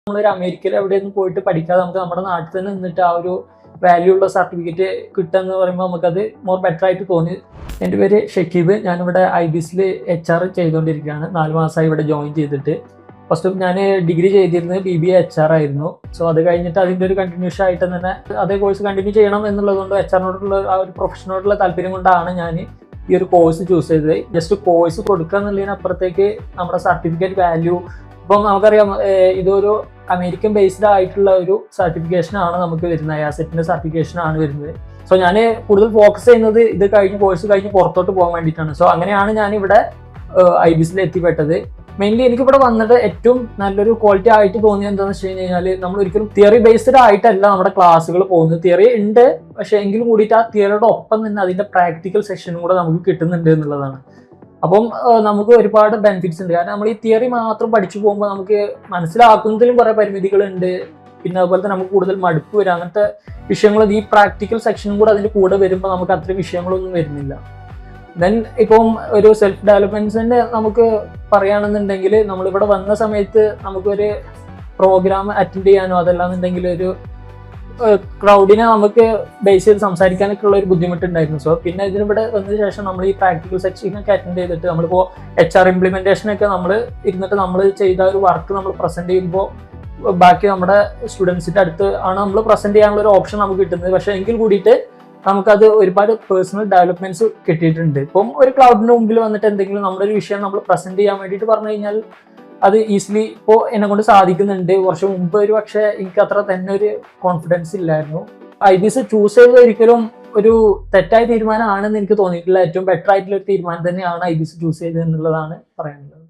നമ്മളൊരു അമേരിക്കയിൽ എവിടെയൊന്നും പോയിട്ട് പഠിക്കാതെ നമുക്ക് നമ്മുടെ നാട്ടിൽ തന്നെ നിന്നിട്ട് ആ ഒരു വാല്യൂ ഉള്ള സർട്ടിഫിക്കറ്റ് കിട്ടുക എന്ന് പറയുമ്പോൾ നമുക്കത് മോർ ബെറ്റർ ആയിട്ട് തോന്നി. എൻ്റെ പേര് ഷക്കീബ്. ഞാനിവിടെ IBSൽ HR ചെയ്തുകൊണ്ടിരിക്കുകയാണ്. 4 മാസമായി ഇവിടെ ജോയിൻ ചെയ്തിട്ട്. ഫസ്റ്റ് ഞാൻ ഡിഗ്രി ചെയ്തിരുന്നത് BBA HR ആയിരുന്നു. സോ അത് കഴിഞ്ഞിട്ട് അതിൻ്റെ ഒരു കണ്ടിന്യൂഷൻ ആയിട്ട് തന്നെ അതേ കോഴ്സ് കണ്ടിന്യൂ ചെയ്യണം എന്നുള്ളതുകൊണ്ട് HR ആ ഒരു പ്രൊഫഷനോടുള്ള താല്പര്യം കൊണ്ടാണ് ഞാൻ ഈ ഒരു കോഴ്സ് ചൂസ് ചെയ്തത്. ജസ്റ്റ് കോഴ്സ് കൊടുക്കുക എന്നുള്ളതിനപ്പുറത്തേക്ക് നമ്മുടെ സർട്ടിഫിക്കറ്റ് വാല്യൂ, ഇപ്പം നമുക്കറിയാം ഇതൊരു അമേരിക്കൻ ബേസ്ഡ് ആയിട്ടുള്ള ഒരു സർട്ടിഫിക്കേഷൻ ആണ് നമുക്ക് വരുന്നത്, ASETന്റെ സർട്ടിഫിക്കേഷൻ ആണ് വരുന്നത്. സോ ഞാൻ കൂടുതൽ ഫോക്കസ് ചെയ്യുന്നത് ഇത് കഴിഞ്ഞ് കോഴ്സ് കഴിഞ്ഞ് പുറത്തോട്ട് പോകാൻ വേണ്ടിയിട്ടാണ്. സോ അങ്ങനെയാണ് ഞാൻ ഇവിടെ IBSൽ എത്തിപ്പെട്ടത്. മെയിൻലി എനിക്കിവിടെ വന്നിട്ട് ഏറ്റവും നല്ലൊരു ക്വാളിറ്റി ആയിട്ട് തോന്നിയത് എന്താണെന്ന് വെച്ച് കഴിഞ്ഞാൽ, നമ്മൾ ഒരിക്കലും തിയറി ബേസ്ഡ് ആയിട്ടല്ല നമ്മുടെ ക്ലാസ്സുകൾ പോകുന്നത്. തിയറി ഉണ്ട്, പക്ഷേ എങ്കിലും കൂടിയിട്ട് ആ തിയറിയുടെ ഒപ്പം തന്നെ അതിൻ്റെ പ്രാക്ടിക്കൽ സെക്ഷനും കൂടെ നമുക്ക് കിട്ടുന്നുണ്ട് എന്നുള്ളതാണ്. അപ്പം നമുക്ക് ഒരുപാട് ബെനിഫിറ്റ്സ് ഉണ്ട്. കാരണം നമ്മൾ ഈ തിയറി മാത്രം പഠിച്ചു പോകുമ്പോൾ നമുക്ക് മനസ്സിലാക്കുന്നതിലും കുറേ പരിമിതികളുണ്ട്. പിന്നെ അതുപോലെ തന്നെ നമുക്ക് കൂടുതൽ മടുപ്പ് വരും. അങ്ങനത്തെ വിഷയങ്ങൾ ഈ പ്രാക്ടിക്കൽ സെക്ഷനും കൂടെ അതിൻ്റെ കൂടെ വരുമ്പോൾ നമുക്ക് അത്രയും വിഷയങ്ങളൊന്നും വരുന്നില്ല. ദെൻ ഇപ്പം ഒരു സെൽഫ് ഡെവലപ്മെന്റ്സിന്റെ നമുക്ക് പറയുകയാണെന്നുണ്ടെങ്കിൽ, നമ്മളിവിടെ വന്ന സമയത്ത് നമുക്കൊരു പ്രോഗ്രാം അറ്റൻഡ് ചെയ്യാനോ അതല്ലാന്നുണ്ടെങ്കിൽ ഒരു ക്രൗഡിനെ നമുക്ക് ബേസ് ചെയ്ത് സംസാരിക്കാനൊക്കെ ഉള്ള ഒരു ബുദ്ധിമുട്ടുണ്ടായിരുന്നു. സോ പിന്നെ ഇതിനിവിടെ വന്നതിന് ശേഷം നമ്മൾ ഈ പ്രാക്ടിക്കൽ സെക്ഷനൊക്കെ അറ്റൻഡ് ചെയ്തിട്ട് നമ്മളിപ്പോൾ HR ഇംപ്ലിമെന്റേഷനൊക്കെ നമ്മൾ ഇരുന്നിട്ട് നമ്മൾ ചെയ്ത ഒരു വർക്ക് നമ്മൾ പ്രസന്റ് ചെയ്യുമ്പോൾ ബാക്കി നമ്മുടെ സ്റ്റുഡൻസിന്റെ അടുത്ത് ആണ് നമ്മൾ പ്രസന്റ് ചെയ്യാനുള്ള ഒരു ഓപ്ഷൻ നമുക്ക് കിട്ടുന്നത്. പക്ഷേ എങ്കിൽ കൂടിയിട്ട് നമുക്കത് ഒരുപാട് പേഴ്സണൽ ഡെവലപ്മെന്റ്സ് കിട്ടിയിട്ടുണ്ട്. ഇപ്പം ഒരു ക്ലൗഡിന്റെ മുമ്പിൽ വന്നിട്ട് എന്തെങ്കിലും നമ്മുടെ ഒരു വിഷയം നമ്മൾ പ്രസന്റ് ചെയ്യാൻ വേണ്ടിയിട്ട് പറഞ്ഞു കഴിഞ്ഞാൽ അത് ഈസിലി ഇപ്പോൾ എന്നെ കൊണ്ട് സാധിക്കുന്നുണ്ട്. കുറച്ച് മുമ്പ് ഒരു പക്ഷേ എനിക്ക് അത്ര തന്നെ ഒരു കോൺഫിഡൻസ് ഇല്ലായിരുന്നു. IBS ചൂസ് ചെയ്തത് ഒരിക്കലും ഒരു തെറ്റായ തീരുമാനമാണെന്ന് എനിക്ക് തോന്നിയിട്ടില്ല. ഏറ്റവും ബെറ്റർ ആയിട്ടുള്ള ഒരു തീരുമാനം തന്നെയാണ് IBS ചൂസ് ചെയ്തത് എന്നുള്ളതാണ് പറയാനുള്ളത്.